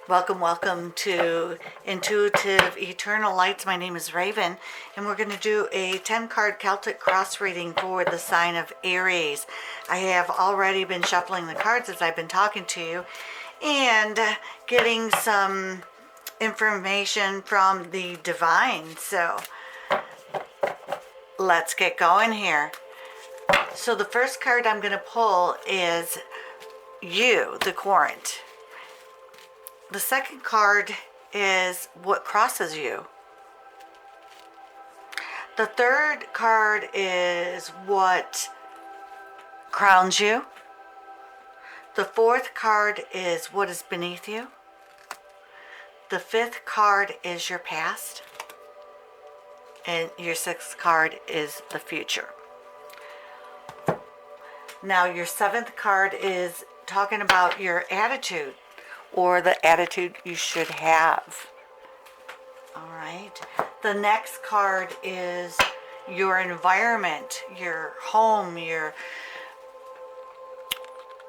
Welcome to Intuitive Eternal Lights. My name is Raven, and we're going to do a 10-card Celtic Cross Reading for the sign of Aries. I have already been shuffling the cards as I've been talking to you and getting some information from the divine. So let's get going here. So the first card I'm going to pull is you, the Querent. The second card is what crosses you. The third card is what crowns you. The fourth card is what is beneath you. The fifth card is your past. And your sixth card is the future. Now your seventh card is talking about your attitude, or the attitude you should have. All right. The next card is your environment, your home, your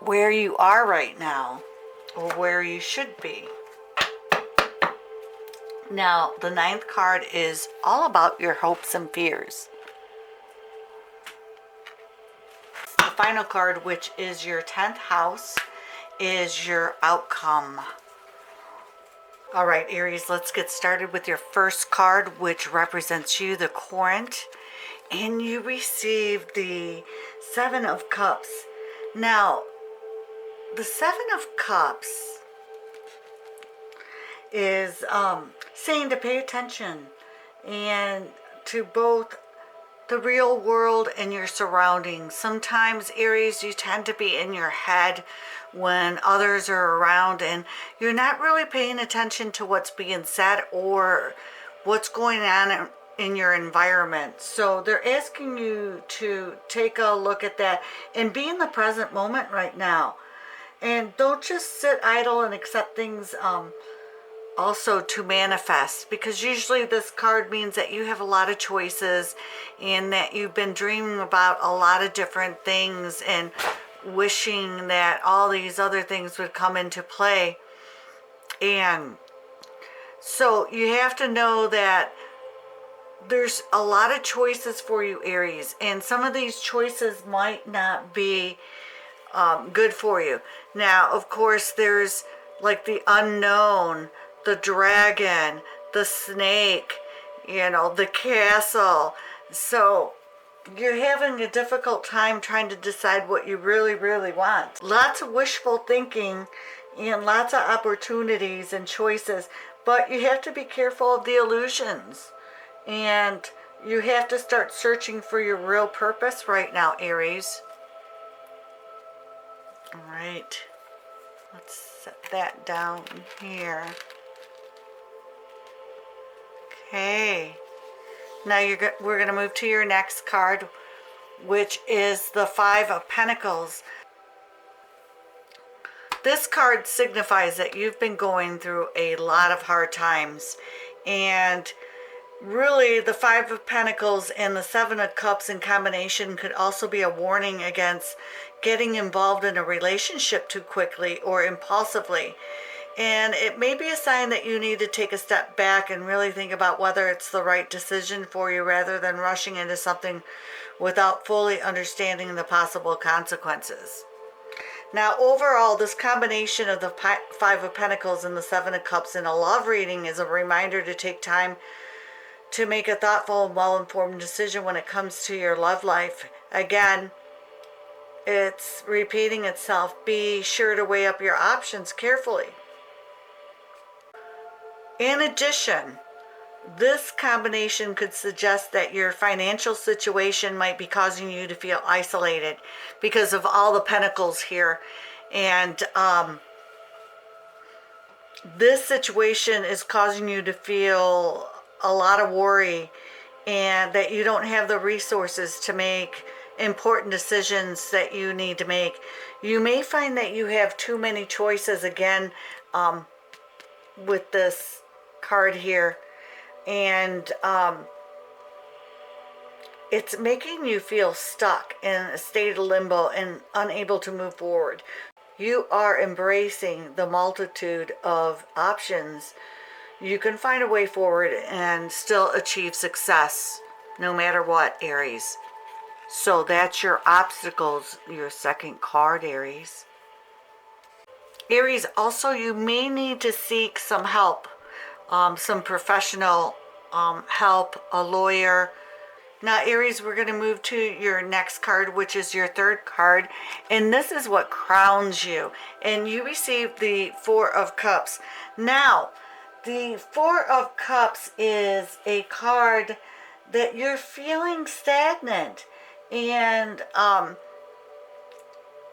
where you are right now, or where you should be. Now, the ninth card is all about your hopes and fears. The final card, which is your 10th house, is your outcome. All right, Aries, let's get started with your first card, which represents you, the Querent, and you received the Seven of Cups. Now, the Seven of Cups is saying to pay attention and to both the real world and your surroundings. Sometimes, Aries, you tend to be in your head when others are around and you're not really paying attention to what's being said or what's going on in your environment. So they're asking you to take a look at that and be in the present moment right now. And don't just sit idle and accept things also to manifest, because usually this card means that you have a lot of choices and that you've been dreaming about a lot of different things and wishing that all these other things would come into play. And so you have to know that there's a lot of choices for you, Aries, and some of these choices might not be good for you. Now, of course, there's like the unknown, the dragon, the snake, the castle. So you're having a difficult time trying to decide what you really, really want. Lots of wishful thinking and lots of opportunities and choices, but you have to be careful of the illusions. And you have to start searching for your real purpose right now, Aries. All right. Let's set that down here. Okay. Now we're going to move to your next card, which is the Five of Pentacles. This card signifies that you've been going through a lot of hard times. And really, the Five of Pentacles and the Seven of Cups in combination could also be a warning against getting involved in a relationship too quickly or impulsively. And it may be a sign that you need to take a step back and really think about whether it's the right decision for you, rather than rushing into something without fully understanding the possible consequences. Now, overall, this combination of the Five of Pentacles and the Seven of Cups in a love reading is a reminder to take time to make a thoughtful and well-informed decision when it comes to your love life. Again, it's repeating itself. Be sure to weigh up your options carefully. In addition, this combination could suggest that your financial situation might be causing you to feel isolated because of all the pentacles here. And this situation is causing you to feel a lot of worry and that you don't have the resources to make important decisions that you need to make. You may find that you have too many choices again with this card here, and it's making you feel stuck in a state of limbo and unable to move forward. You are embracing the multitude of options. You can find a way forward and still achieve success no matter what, Aries. So that's your obstacles, your second card, Aries. Aries, also you may need to seek some help, some professional help, a lawyer. Now, Aries, we're going to move to your next card, which is your third card. And this is what crowns you. And you receive the Four of Cups. Now, the Four of Cups is a card that you're feeling stagnant. And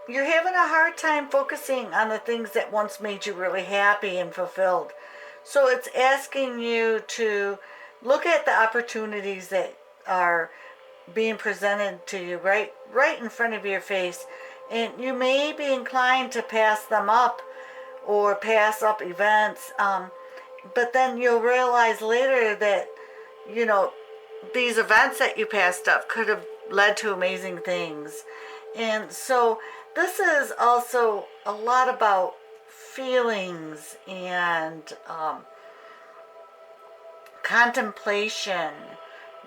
you're having a hard time focusing on the things that once made you really happy and fulfilled. So it's asking you to look at the opportunities that are being presented to you right in front of your face, and you may be inclined to pass them up or pass up events, but then you'll realize later that these events that you passed up could have led to amazing things. And so this is also a lot about feelings and contemplation,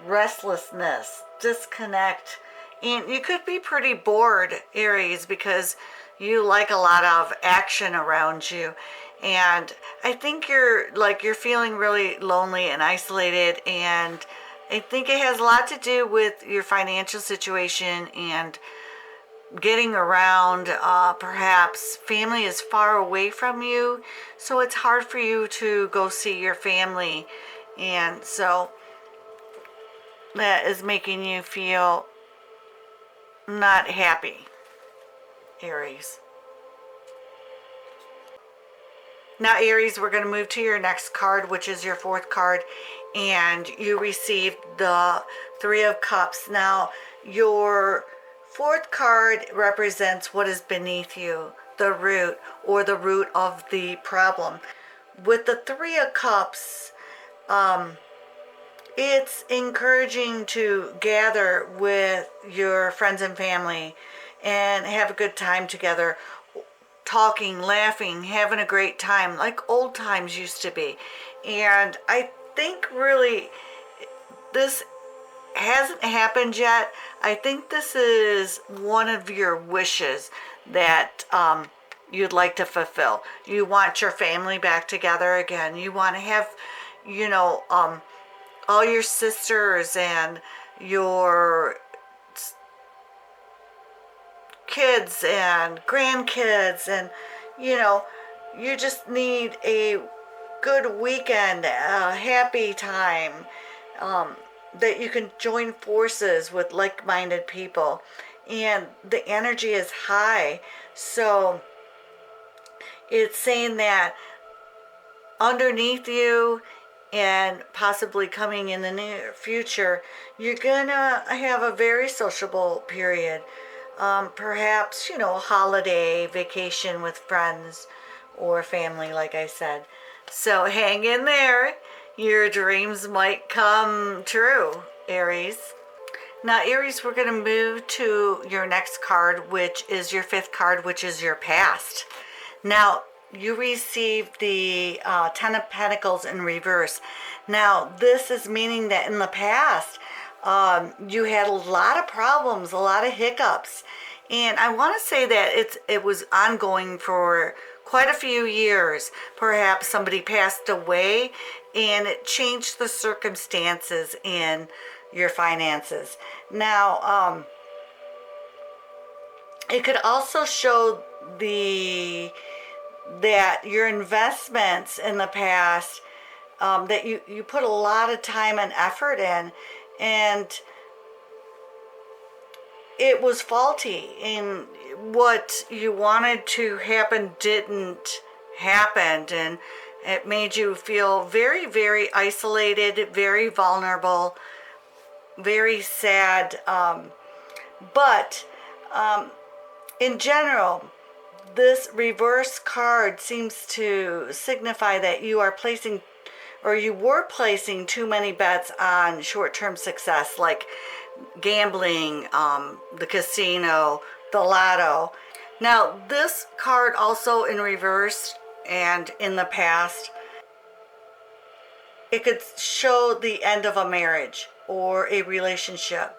restlessness, disconnect. And you could be pretty bored, Aries, because you like a lot of action around you. And I think you're feeling really lonely and isolated, and I think it has a lot to do with your financial situation and getting around. Perhaps family is far away from you, so it's hard for you to go see your family, and so that is making you feel not happy, Aries. Now, Aries, we're going to move to your next card, which is your fourth card, and you received the Three of Cups. Now, your fourth card represents what is beneath you, the root, or the root of the problem. With the Three of Cups, it's encouraging to gather with your friends and family and have a good time together, talking, laughing, having a great time like old times used to be. And I think really this hasn't happened yet. I think this is one of your wishes that you'd like to fulfill. You want your family back together again. You want to have, all your sisters and your kids and grandkids, and you just need a good weekend, a happy time, that you can join forces with like-minded people, and the energy is high. So it's saying that underneath you and possibly coming in the near future, you're gonna have a very sociable period. Perhaps, a holiday, vacation with friends or family, like I said. So hang in there. Your dreams might come true, Aries. Now, Aries, we're going to move to your next card, which is your fifth card, which is your past. Now, you received the Ten of Pentacles in reverse. Now, this is meaning that in the past, you had a lot of problems, a lot of hiccups. And I want to say that it was ongoing for quite a few years. Perhaps somebody passed away and it changed the circumstances in your finances. Now, it could also show that your investments in the past, that you put a lot of time and effort in, and it was faulty, and what you wanted to happen didn't happen, and it made you feel very, very isolated, very vulnerable, very sad. But in general, this reverse card seems to signify that you are placing, or you were placing, too many bets on short-term success, like gambling, the casino, the lotto. Now, this card also in reverse and in the past, it could show the end of a marriage or a relationship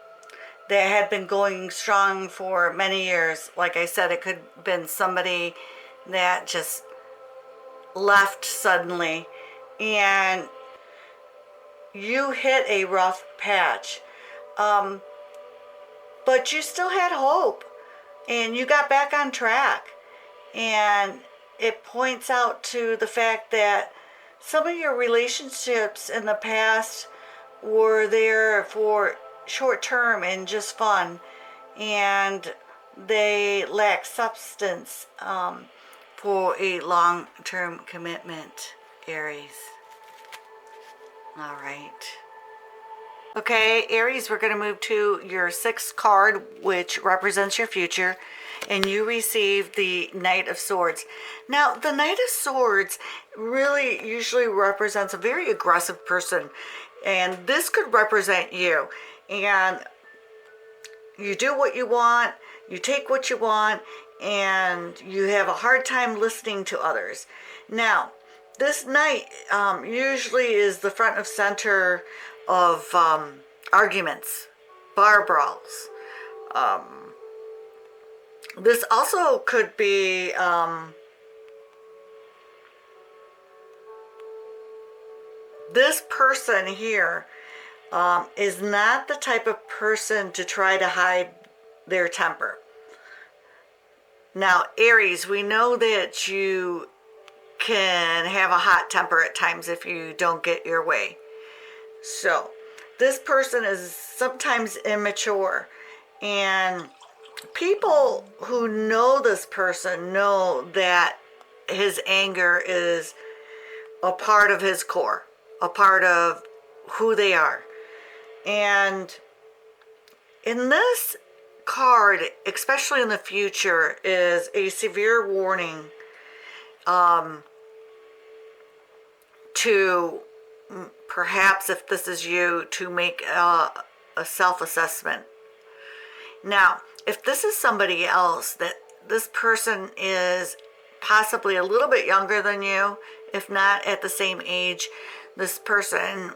that had been going strong for many years. Like I said, it could have been somebody that just left suddenly and you hit a rough patch. But you still had hope and you got back on track. And it points out to the fact that some of your relationships in the past were there for short term and just fun, and they lack substance for a long term commitment, Aries. All right. Okay, Aries, we're going to move to your sixth card, which represents your future, and you receive the Knight of Swords. Now, the Knight of Swords really usually represents a very aggressive person, and this could represent you. And you do what you want, you take what you want, and you have a hard time listening to others. Now, this Knight usually is the front of center of arguments, bar brawls. This also could be this person here is not the type of person to try to hide their temper. Now, Aries, we know that you can have a hot temper at times if you don't get your way. So, this person is sometimes immature, and people who know this person know that his anger is a part of his core, a part of who they are. And in this card, especially in the future, is a severe warning to perhaps, if this is you, to make a self-assessment. Now, if this is somebody else, that this person is possibly a little bit younger than you, if not at the same age. This person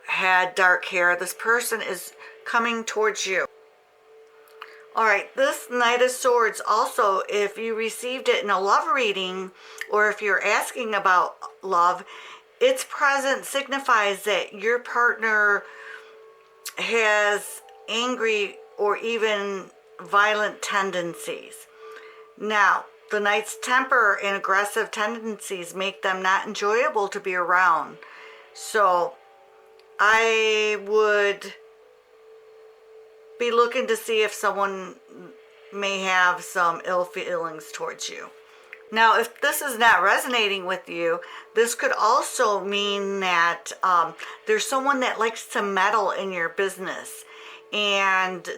had dark hair. This person is coming towards you. All right, this Knight of Swords also, if you received it in a love reading, or if you're asking about love, its presence signifies that your partner has angry or even violent tendencies. Now, the Knight's temper and aggressive tendencies make them not enjoyable to be around. So I would be looking to see if someone may have some ill feelings towards you. Now, if this is not resonating with you, this could also mean that there's someone that likes to meddle in your business, and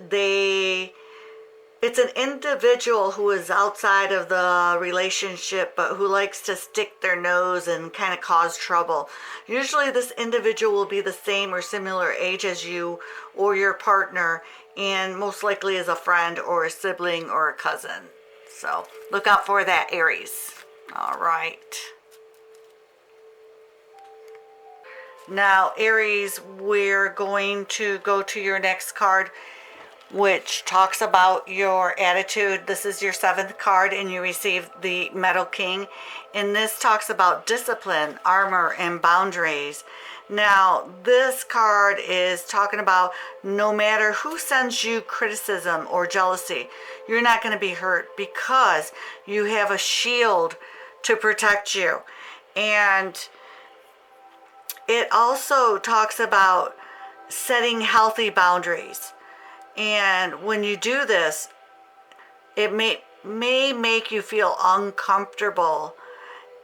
it's an individual who is outside of the relationship, but who likes to stick their nose and kind of cause trouble. Usually this individual will be the same or similar age as you or your partner, and most likely is a friend or a sibling or a cousin. So look out for that, Aries. All right. Now, Aries, we're going to go to your next card, which talks about your attitude. This is your seventh card, and you receive the Metal King. And this talks about discipline, armor, and boundaries. Now, this card is talking about no matter who sends you criticism or jealousy, you're not going to be hurt because you have a shield to protect you. And it also talks about setting healthy boundaries. And when you do this, it may make you feel uncomfortable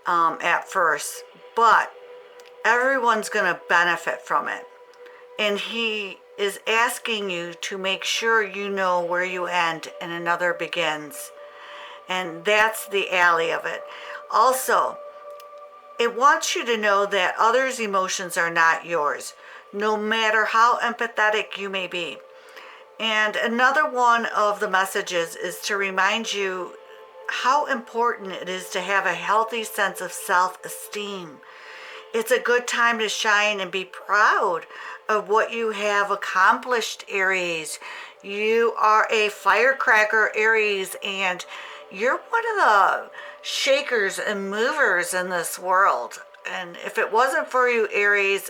at first, but everyone's going to benefit from it. And he is asking you to make sure you know where you end and another begins. And that's the alley of it. Also, it wants you to know that others' emotions are not yours, no matter how empathetic you may be. And another one of the messages is to remind you how important it is to have a healthy sense of self-esteem. It's a good time to shine and be proud of what you have accomplished, Aries. You are a firecracker, Aries, and you're one of the shakers and movers in this world. And if it wasn't for you, Aries,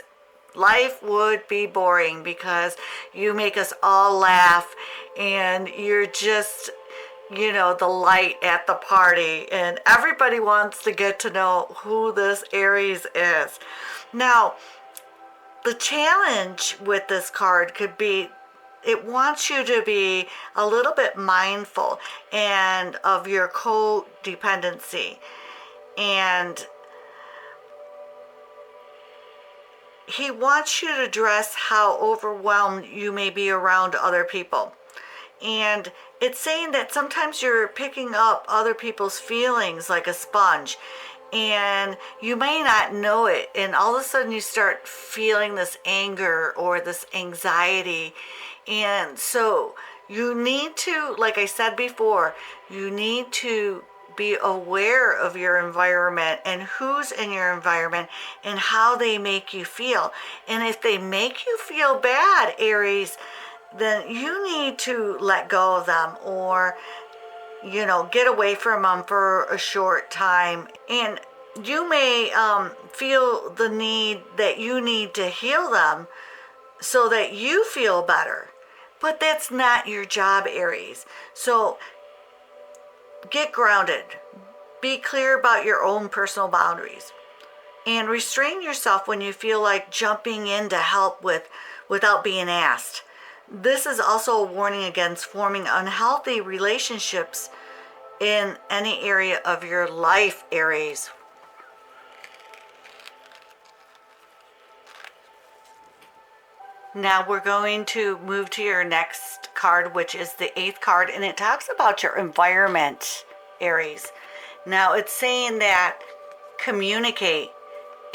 life would be boring because you make us all laugh and you're just, the light at the party, and everybody wants to get to know who this Aries is. Now, the challenge with this card could be it wants you to be a little bit mindful and of your codependency, and he wants you to address how overwhelmed you may be around other people. And it's saying that sometimes you're picking up other people's feelings like a sponge, and you may not know it, and all of a sudden you start feeling this anger or this anxiety. And so you need to, like I said before, you need to be aware of your environment and who's in your environment and how they make you feel. And if they make you feel bad, Aries, then you need to let go of them, or get away from them for a short time. And you may feel the need that you need to heal them so that you feel better, but that's not your job, Aries. So get grounded, be clear about your own personal boundaries, and restrain yourself when you feel like jumping in to help without being asked. This is also a warning against forming unhealthy relationships in any area of your life, Aries. Now we're going to move to your next card, which is the 8th card, and it talks about your environment, Aries. Now it's saying that communicate,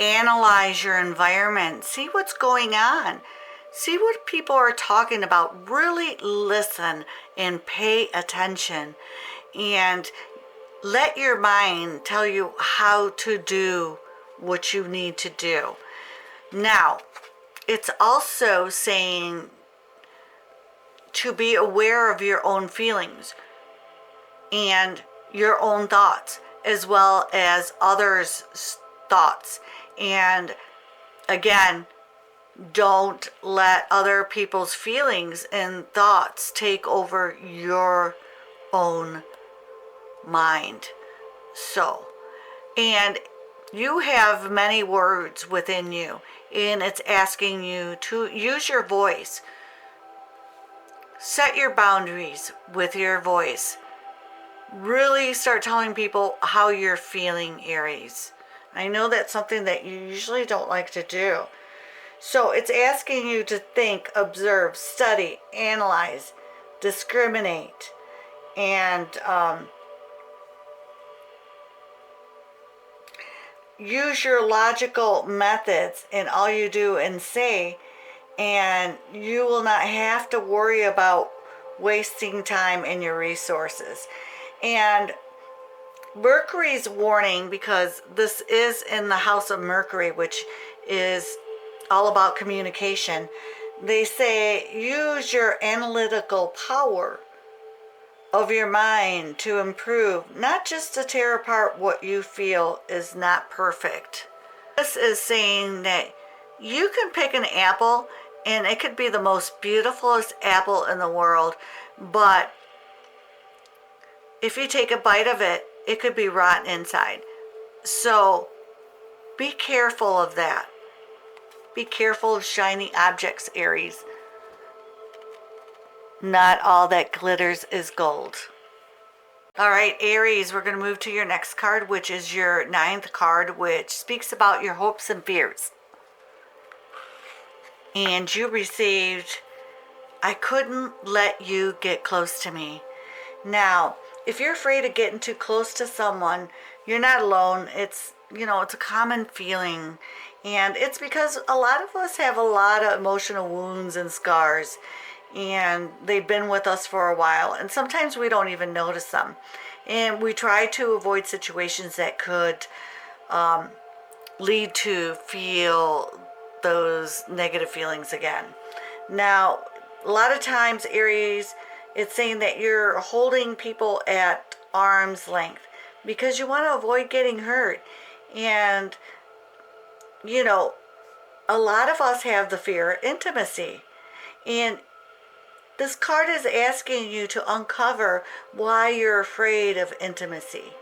analyze your environment, see what's going on. See what people are talking about. Really listen and pay attention. And let your mind tell you how to do what you need to do. Now, it's also saying to be aware of your own feelings and your own thoughts, as well as others' thoughts. And again, don't let other people's feelings and thoughts take over your own mind. So, and you have many words within you, and it's asking you to use your voice. Set your boundaries with your voice. Really start telling people how you're feeling, Aries. I know that's something that you usually don't like to do. So it's asking you to think, observe, study, analyze, discriminate, and use your logical methods in all you do and say, and you will not have to worry about wasting time and your resources. And Mercury's warning, because this is in the house of Mercury, which is all about communication. They say use your analytical power of your mind to improve, not just to tear apart what you feel is not perfect. This is saying that you can pick an apple and it could be the most beautifulest apple in the world, but if you take a bite of it, it could be rotten inside. So be careful of that. Be careful of shiny objects, Aries. Not all that glitters is gold. All right, Aries, we're going to move to your next card, which is your 9th card, which speaks about your hopes and fears. And you received, I couldn't let you get close to me. Now, if you're afraid of getting too close to someone, you're not alone. It's a common feeling. And it's because a lot of us have a lot of emotional wounds and scars, and they've been with us for a while, and sometimes we don't even notice them. And we try to avoid situations that could lead to feel those negative feelings again. Now, a lot of times, Aries, it's saying that you're holding people at arm's length because you want to avoid getting hurt. And, you know, a lot of us have the fear of intimacy. And this card is asking you to uncover why you're afraid of intimacy.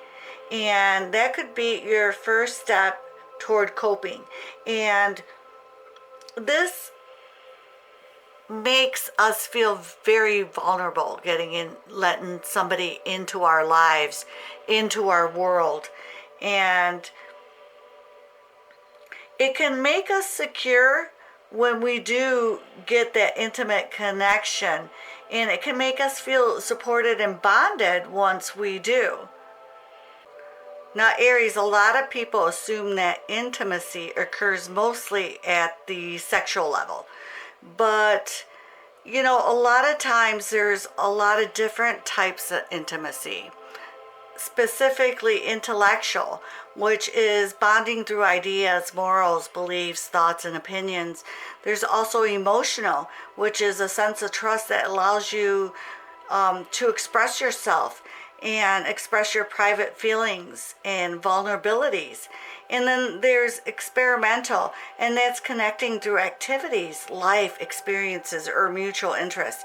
And that could be your first step toward coping. And this makes us feel very vulnerable, letting somebody into our lives, into our world. And it can make us secure when we do get that intimate connection, and it can make us feel supported and bonded once we do. Now, Aries, a lot of people assume that intimacy occurs mostly at the sexual level. But, you know, a lot of times there's a lot of different types of intimacy. Specifically intellectual, which is bonding through ideas, morals, beliefs, thoughts, and opinions. There's also emotional, which is a sense of trust that allows you to express yourself and express your private feelings and vulnerabilities. And then there's experimental, and that's connecting through activities, life experiences, or mutual interests.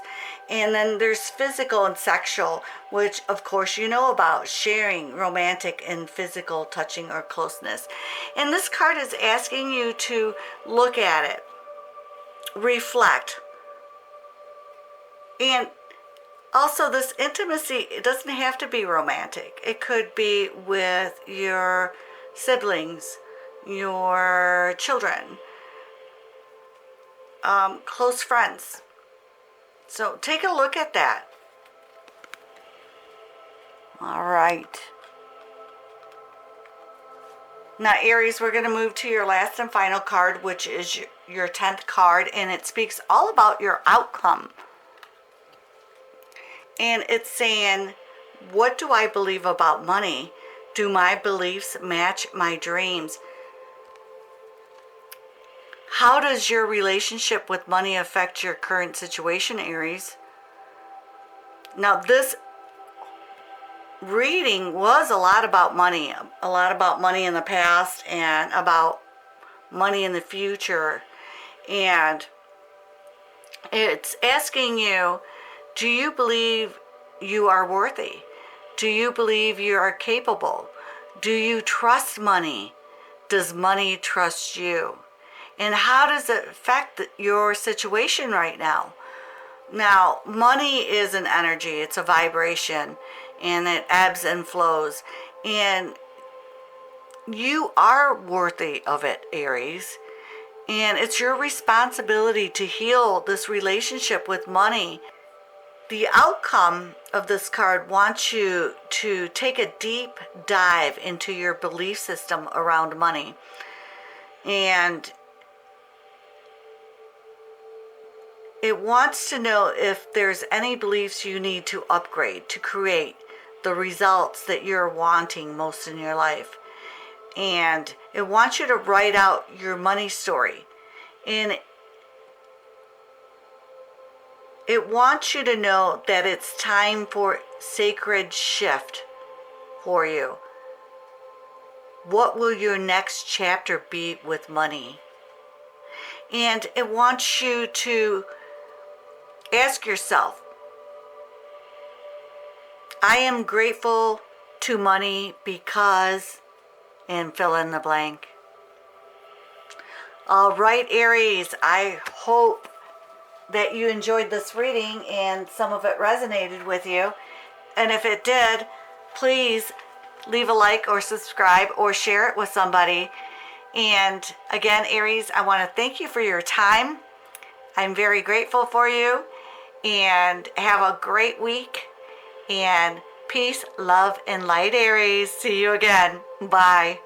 And then there's physical and sexual, which of course you know about, sharing romantic and physical touching or closeness. And this card is asking you to look at it, reflect, and also, this intimacy, it doesn't have to be romantic. It could be with your siblings, your children, close friends. So take a look at that. All right. Now, Aries, we're going to move to your last and final card, which is your 10th card, and it speaks all about your outcome. And it's saying, what do I believe about money? Do my beliefs match my dreams? How does your relationship with money affect your current situation, Aries? Now, this reading was a lot about money in the past and about money in the future. And it's asking you, do you believe you are worthy? Do you believe you are capable? Do you trust money? Does money trust you? And how does it affect your situation right now? Now, money is an energy, it's a vibration, and it ebbs and flows. And you are worthy of it, Aries. And it's your responsibility to heal this relationship with money. The outcome of this card wants you to take a deep dive into your belief system around money. And it wants to know if there's any beliefs you need to upgrade to create the results that you're wanting most in your life. And it wants you to write out your money story. And it wants you to know that it's time for sacred shift for you. What will your next chapter be with money? And it wants you to ask yourself, I am grateful to money because, and fill in the blank. All right, Aries, I hope that you enjoyed this reading and some of it resonated with you. And if it did, please leave a like or subscribe or share it with somebody. And again, Aries, I want to thank you for your time. I'm very grateful for you. And have a great week. And peace, love, and light, Aries. See you again. Bye.